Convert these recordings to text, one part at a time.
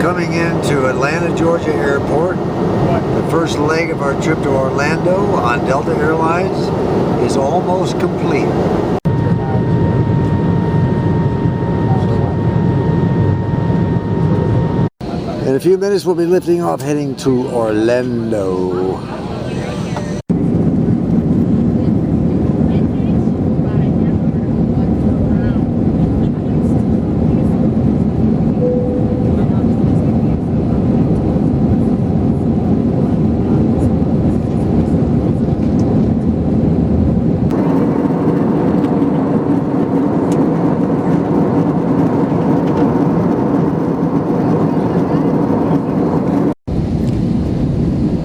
coming into Atlanta, Georgia Airport. The first leg of our trip to Orlando on Delta Airlines is almost complete. In a few minutes, we'll be lifting off, heading to Orlando.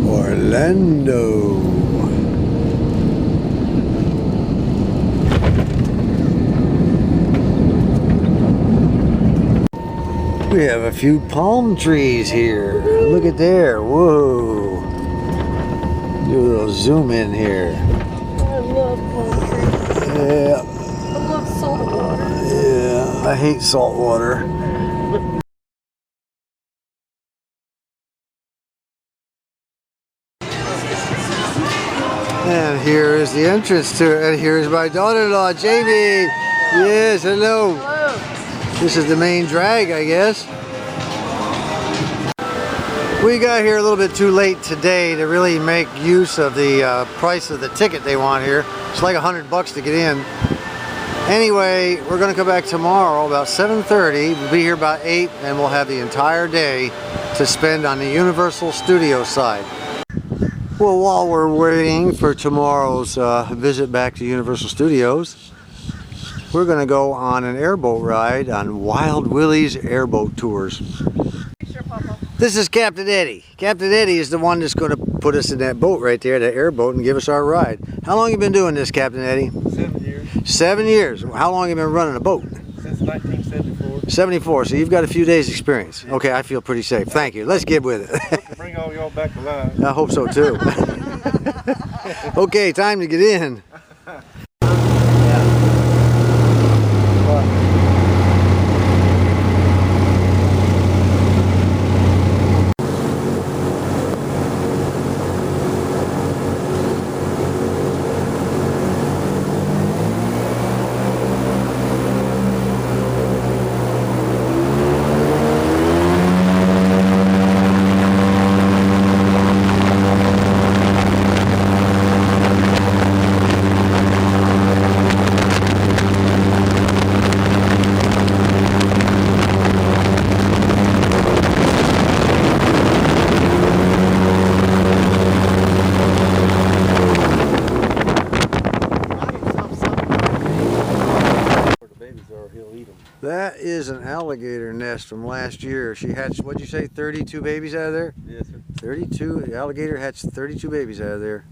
Orlando. We have a few palm trees here. Look at there. Whoa. Do a little zoom in here. I love palm trees. Yeah. I love salt water. Yeah, I hate salt water. And here is the entrance to it. And here is my daughter-in-law, Jamie. Yes, hello. Hello. This is the main drag, I guess. We got here a little bit too late today to really make use of the price of the ticket they want here. It's like $100 to get in. Anyway, we're going to come back tomorrow about 7:30. We'll be here about 8, and we'll have the entire day to spend on the Universal Studios side. Well, while we're waiting for tomorrow's visit back to Universal Studios, we're going to go on an airboat ride on Wild Willie's Airboat Tours. Sure, Papa. This is Captain Eddie. Captain Eddie is the one that's going to put us in that boat right there, that airboat, and give us our ride. How long have you been doing this, Captain Eddie? 7 years. 7 years. How long have you been running a boat? Since 1974. 74, so you've got a few days experience. Okay, I feel pretty safe. Thank you. Let's get with it. Bring all y'all back alive. I hope so too. Okay, time to get in. That is an alligator nest from last year. She hatched, what'd you say, 32 babies out of there? Yes, sir. 32, the alligator hatched 32 babies out of there.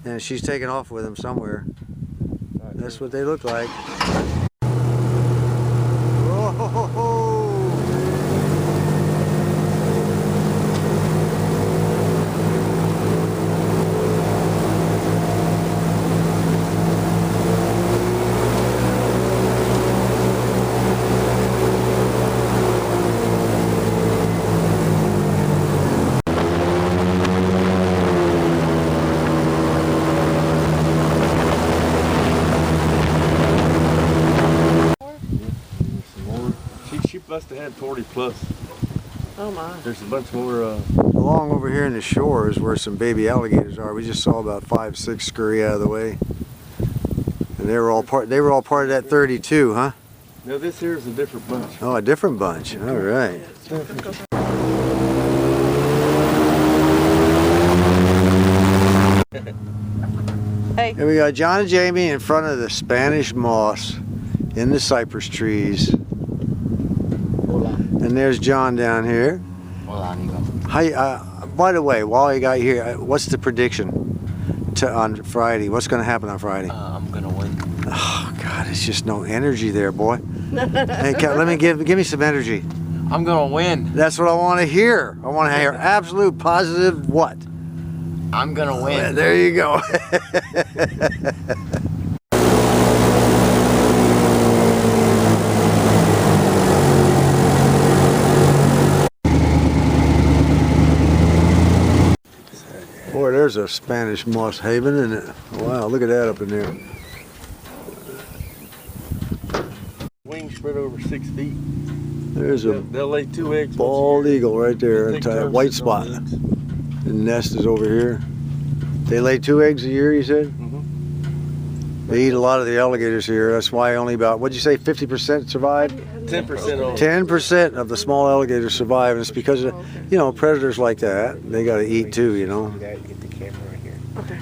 And she's taken off with them somewhere. That's what they look like. Whoa! She must have had 40 plus. Oh my. There's a bunch more. Along over here in the shores where some baby alligators are, we just saw about 5, 6 scurry out of the way. And they were all part of that 32, huh? No, this here is a different bunch. Oh, a different bunch. All right. Hey. Here we got John and Jamie in front of the Spanish moss in the cypress trees. And there's John down here. Hi, by the way, while you got here, what's the prediction on Friday? What's going to happen on Friday? I'm going to win. Oh, God, it's just no energy there, boy. Hey, let me give me some energy. I'm going to win. That's what I want to hear. I want to hear absolute positive what? I'm going to win. There you go. there's a Spanish moss haven, isn't it? Wow, look at that up in there. Wings spread over 6 feet. There's a They'll lay 2 eggs. bald eagle right there, Take a turns white sitting on spot. the eggs. The nest is over here. They lay 2 eggs a year, you said? They eat a lot of the alligators here. That's why only about, what'd you say, 50% survive? 10% on 10% of the small alligators survive, and it's because of, you know, predators like that. They got to eat too, you know. Okay.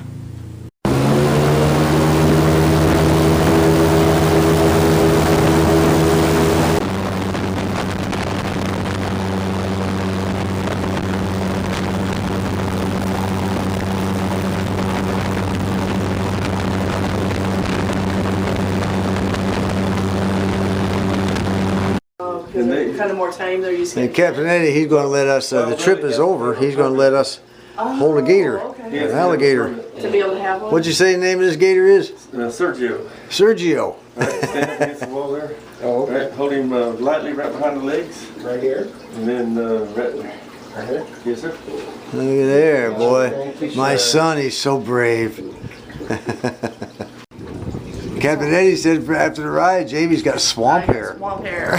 Kind of more tame. They're used to. And Captain Eddie, he's going to let us, the trip is over, he's going to let us hold a gator, an alligator. To be able to have one. What'd you say the name of this gator is? Sergio. Sergio. Stand up against the wall there. Oh, okay. Right, hold him lightly right behind the legs. Right here? And then right here? Yes, sir. Look at there, boy. My son, he's so brave. Captain Eddie said after the ride, Jamie's got swamp hair. Swamp hair.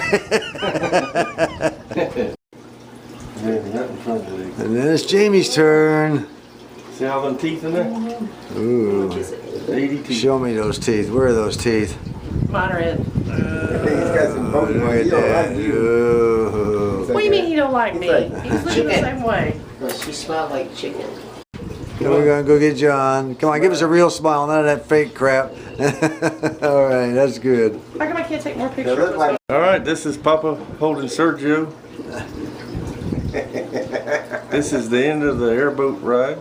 And then it's Jamie's turn. See all them teeth in there? Ooh. 80 teeth. Show me those teeth. Where are those teeth? Mine are in. He's got some bones. Look at that. Ooh. What do you mean he don't like me? like He's looking the same way. She smelled like chicken. We're going to go get John. Come on, give us a real smile, none of that fake crap. All right, that's good. How come I can't take more pictures? All right, this is Papa holding Sergio. This is the end of the airboat ride.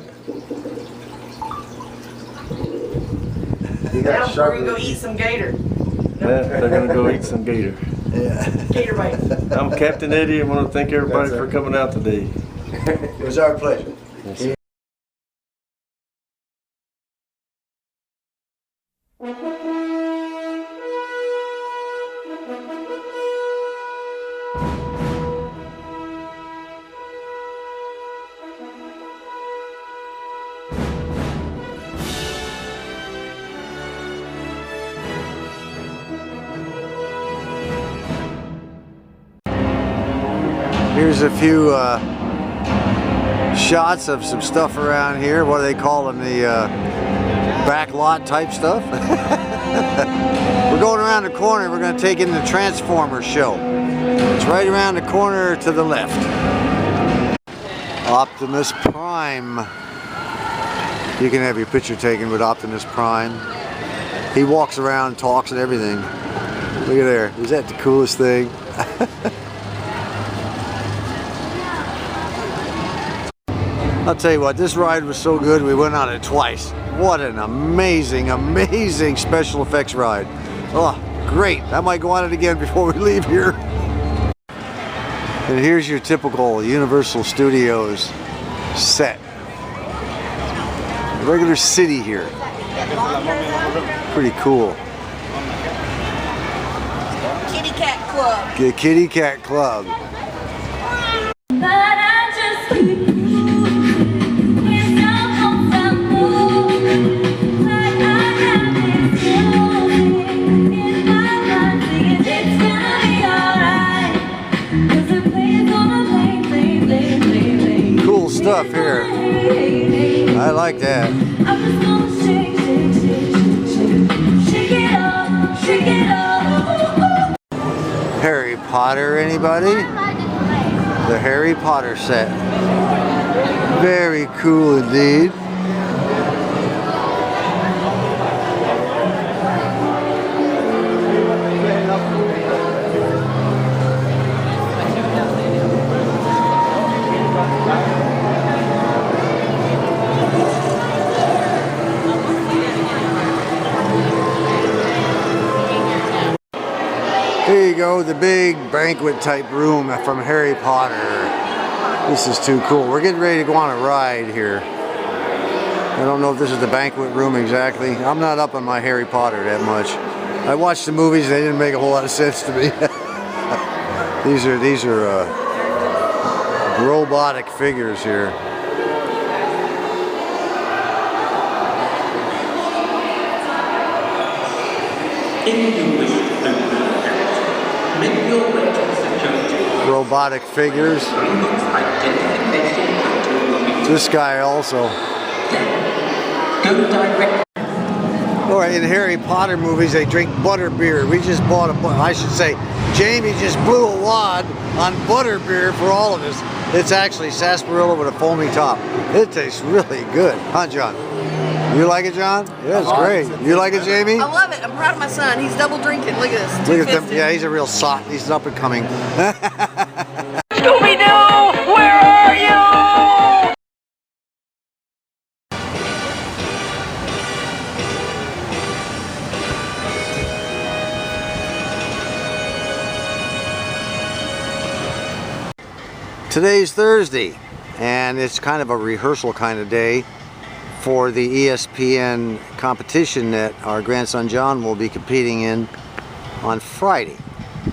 Now we're gonna go eat some gator. They're gonna go eat some gator. Yeah. Gator bites. I'm Captain Eddie. I want to thank everybody for coming out today. It was our pleasure. Yes, sir. Here's a few shots of some stuff around here. What do they call them? The back lot type stuff. We're going around the corner. We're going to take in the Transformers show. It's right around the corner to the left. Optimus Prime. You can have your picture taken with Optimus Prime. He walks around, talks and everything. Look at there. Is that the coolest thing? I'll tell you what, this ride was so good we went on it twice. What an amazing, amazing special effects ride. Oh, great. I might go on it again before we leave here. And here's your typical Universal Studios set. A regular city here. Pretty cool. Kitty Cat Club. The Kitty Cat Club. Cool stuff here. I like that. Harry Potter, anybody? The Harry Potter set. Very cool indeed. Here you go, the big banquet type room from Harry Potter. This is too cool. We're getting ready to go on a ride here. I don't know if this is the banquet room exactly. I'm not up on my Harry Potter that much. I watched the movies, they didn't make a whole lot of sense to me. These are robotic figures here. Robotic figures. This guy also. Or in Harry Potter movies, they drink butterbeer. We just bought I should say, Jamie just blew a wad on butterbeer for all of us. It's actually sarsaparilla with a foamy top. It tastes really good, huh, John? You like it, John? Yeah, it's great. You like it, Jamie? I love it. I'm proud of my son. He's double drinking. Look at this. Look at them. Yeah, he's a real sot. He's up and coming. Scooby-Doo, where are you? Today's Thursday, and it's kind of a rehearsal kind of day for the ESPN competition that our grandson John will be competing in on Friday.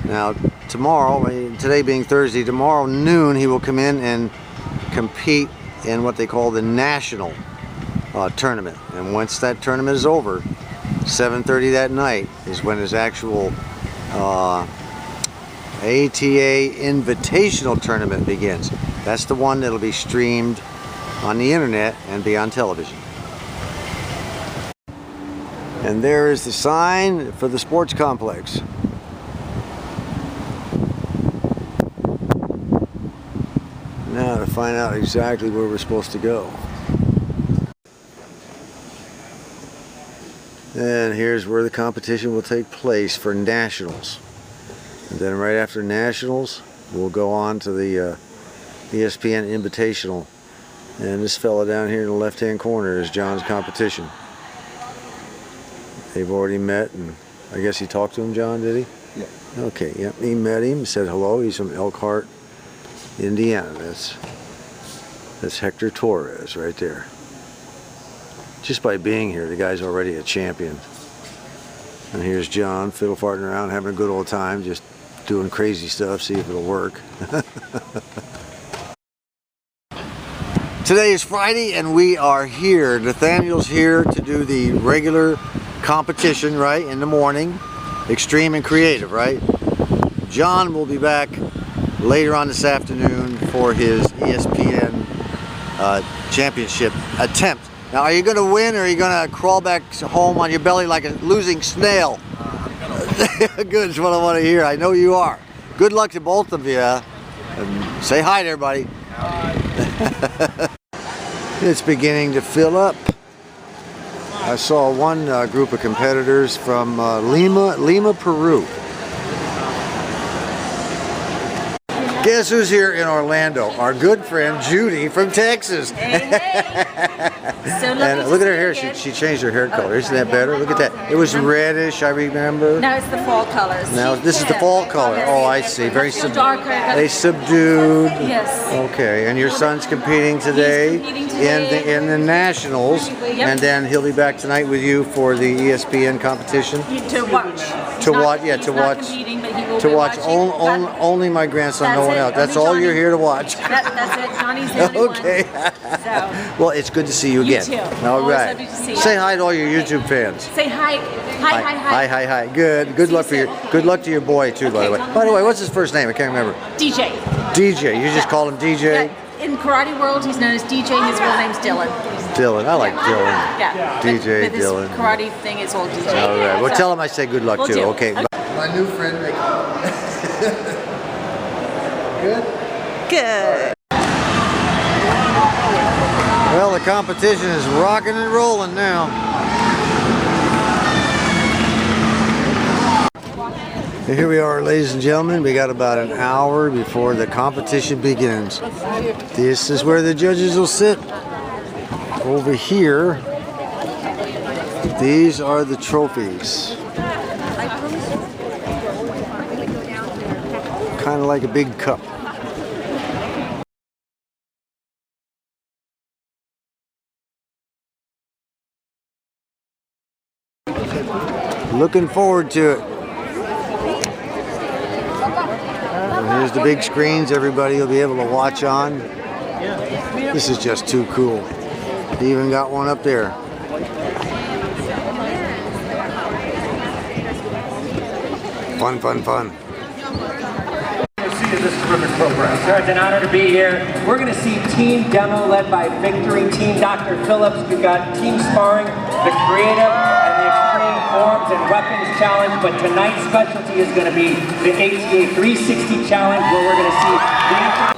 Now tomorrow, today being Thursday, tomorrow noon he will come in and compete in what they call the national tournament. And once that tournament is over, 7:30 that night is when his actual ATA Invitational Tournament begins. That's the one that'll be streamed on the internet and be on television. And there is the sign for the sports complex. Now to find out exactly where we're supposed to go. And here's where the competition will take place for nationals. And then right after nationals, we'll go on to the ESPN Invitational. And this fella down here in the left-hand corner is John's competition. They've already met, and I guess he talked to him, John, did he? Yeah. Okay, yep, he met him, said hello. He's from Elkhart, Indiana. That's Hector Torres right there. Just by being here, the guy's already a champion. And here's John, fiddle farting around, having a good old time, just doing crazy stuff, see if it'll work. Today is Friday and we are here. Nathaniel's here to do the regular competition, right, in the morning. Extreme and creative, right? John will be back later on this afternoon for his ESPN championship attempt. Now, are you going to win, or are you going to crawl back home on your belly like a losing snail? Good, is what I want to hear. I know you are. Good luck to both of you. And say hi to everybody. It's beginning to fill up. I saw one group of competitors from Lima, Peru. Guess who's here in Orlando? Our good friend Judy from Texas. Hey. So and look at her hair. She changed her hair color. Isn't that better? Look at that. It was reddish, I remember. Now it's the fall colors. Now this is the fall color. Oh, I see. Very darker. They subdued. Yes. Okay. And your son's competing today, in the nationals, and then he'll be back tonight with you for the ESPN competition. To watch. To watch. Yeah. To watch. To watch. Only my grandson. No one else. That's all you're here to watch. That's it. Johnny's the only okay. So. Well, it's good to see you again. You too. All Always right. lovely to see you. Say hi to all your YouTube fans. Say hi. Hi. Good. Good luck for your. Good luck to your boy too, by the way. By the way, what's his first name? I can't remember. DJ. DJ. You just call him DJ. Yeah. In karate world, he's known as DJ. His real name's Dylan. Dylan. I like Dylan. Yeah. DJ but Dylan. This karate thing is all DJ. All right. Well, tell him I say good luck Will too. do. Okay. My new friend. Good. Good. Well, the competition is rocking and rolling now. Here we are, ladies and gentlemen. We got about an hour before the competition begins. This is where the judges will sit. Over here, these are the trophies. Kind of like a big cup. Looking forward to it. And here's the big screens everybody will be able to watch on. This is just too cool. They even got one up there. Fun, fun, fun. This terrific program. Sir, it's an honor to be here. We're going to see Team Demo led by Victory Team Dr. Phillips. We've got Team Sparring, the Creative, and the Extreme Forms and Weapons Challenge. But tonight's specialty is going to be the ATA 360 Challenge, where we're going to see the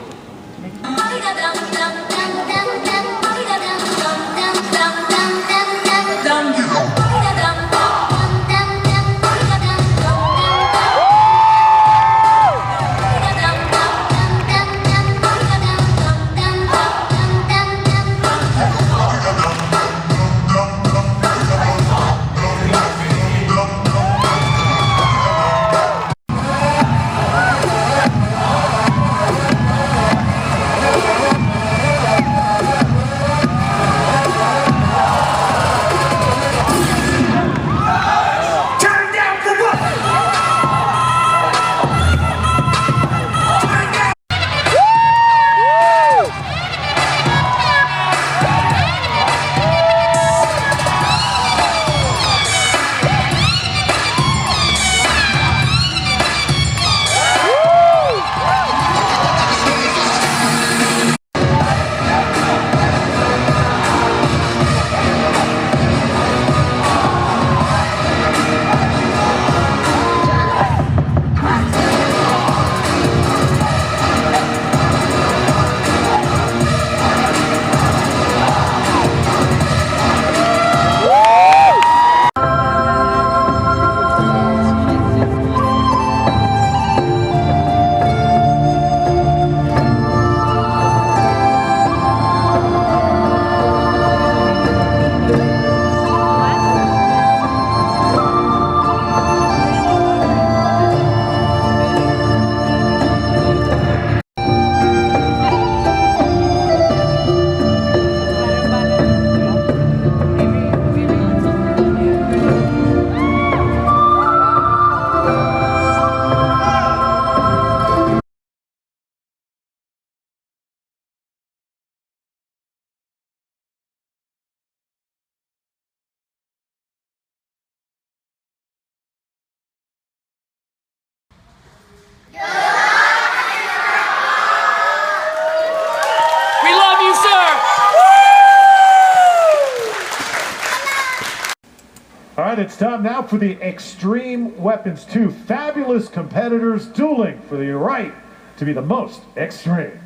All right, it's time now for the Extreme Weapons. Two fabulous competitors dueling for the right to be the most extreme.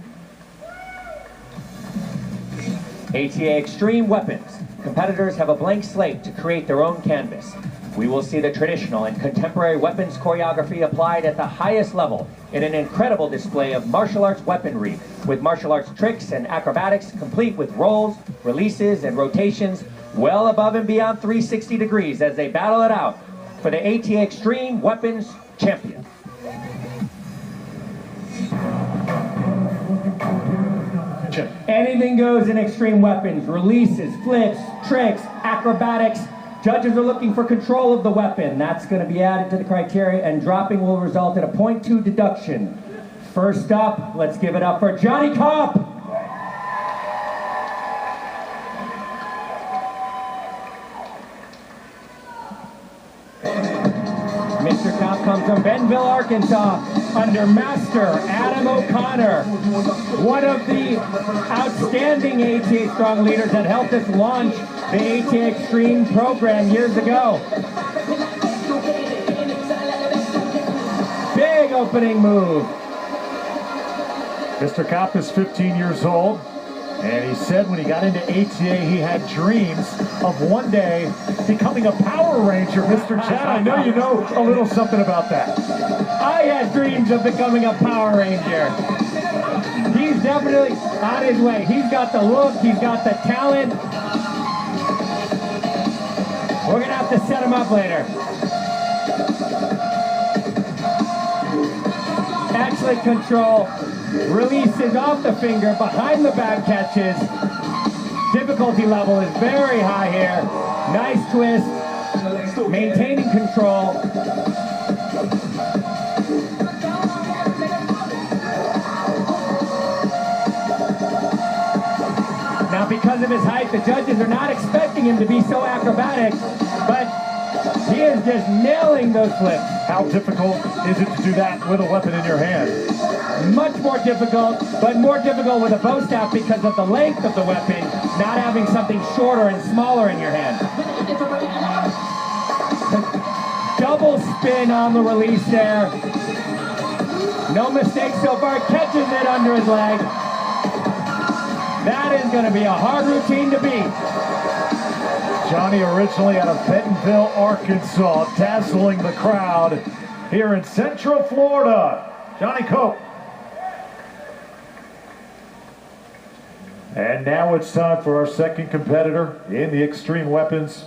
ATA Extreme Weapons. Competitors have a blank slate to create their own canvas. We will see the traditional and contemporary weapons choreography applied at the highest level in an incredible display of martial arts weaponry with martial arts tricks and acrobatics complete with rolls, releases, and rotations well above and beyond 360 degrees as they battle it out for the ATA Extreme Weapons Champion. Anything goes in Extreme Weapons. Releases, flips, tricks, acrobatics. Judges are looking for control of the weapon. That's going to be added to the criteria, and dropping will result in a 0.2 deduction. First up, let's give it up for Johnny Kopp. Mr. Kopp comes from Bentonville, Arkansas, under Master Adam O'Connor, one of the outstanding ATA Strong leaders that helped us launch the ATA Extreme program years ago. Big opening move. Mr. Kopp is 15 years old, and he said when he got into ATA he had dreams of one day becoming a Power Ranger. Mr. Chad, I know you know a little something about that. I had dreams of becoming a Power Ranger. He's definitely on his way. He's got the look, he's got the talent. We're gonna have to set him up later. Excellent control. Releases off the finger, behind the back catches. Difficulty level is very high here. Nice twist. Maintaining control. Now because of his height, the judges are not expecting him to be so acrobatic, but He is just nailing those flips. How difficult is it to do that with a weapon in your hand? Much more difficult, but more difficult with a bow staff because of the length of the weapon, not having something shorter and smaller in your hand. Double spin on the release there. No mistake so far, catches it under his leg. That is going to be a hard routine to beat. Johnny originally out of Bentonville, Arkansas, dazzling the crowd here in Central Florida. Johnny Cope. And now it's time for our second competitor in the Extreme Weapons,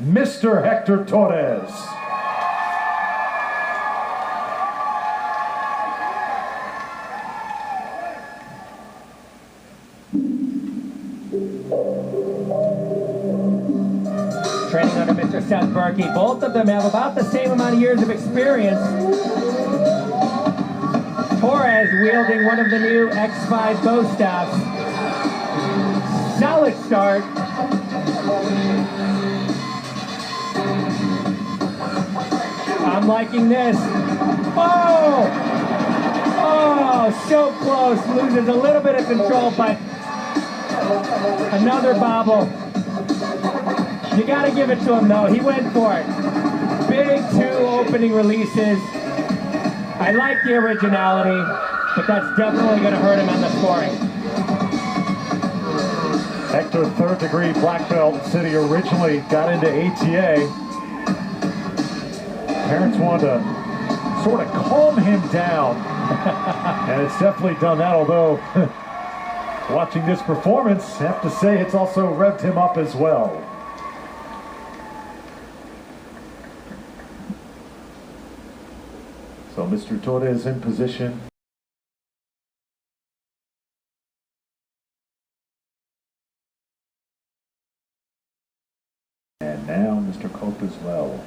Mr. Hector Torres. Training under Mr. Seth Berkey. Both of them have about the same amount of years of experience. Torres wielding one of the new X5 bow staffs. Solid start. I'm liking this. Oh! Oh, so close. Loses a little bit of control, but another bobble. You got to give it to him, though. He went for it. Big 2 opening releases. I like the originality, but that's definitely going to hurt him on the scoring. Hector, third-degree black belt, said he originally got into ATA. Parents wanted to sort of calm him down, and it's definitely done that, although watching this performance, I have to say it's also revved him up as well. So Mr. Torres in position. And now Mr. Cope as well.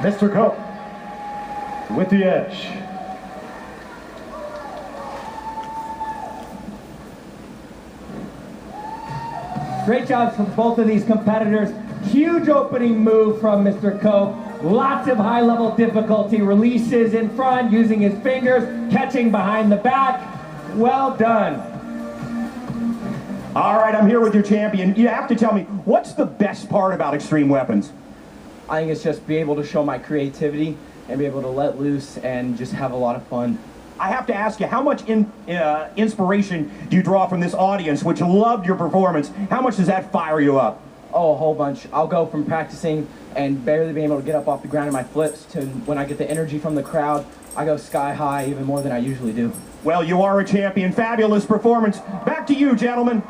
Mr. Cope with the edge. Great jobs from both of these competitors. Huge opening move from Mr. Cope. Lots of high-level difficulty. Releases in front, using his fingers, catching behind the back. Well done. All right, I'm here with your champion. You have to tell me, what's the best part about Extreme Weapons? I think it's just be able to show my creativity and be able to let loose and just have a lot of fun. I have to ask you, how much inspiration do you draw from this audience, which loved your performance? How much does that fire you up? Oh, a whole bunch. I'll go from practicing and barely being able to get up off the ground in my flips to when I get the energy from the crowd, I go sky high even more than I usually do. Well, you are a champion. Fabulous performance. Back to you, gentlemen.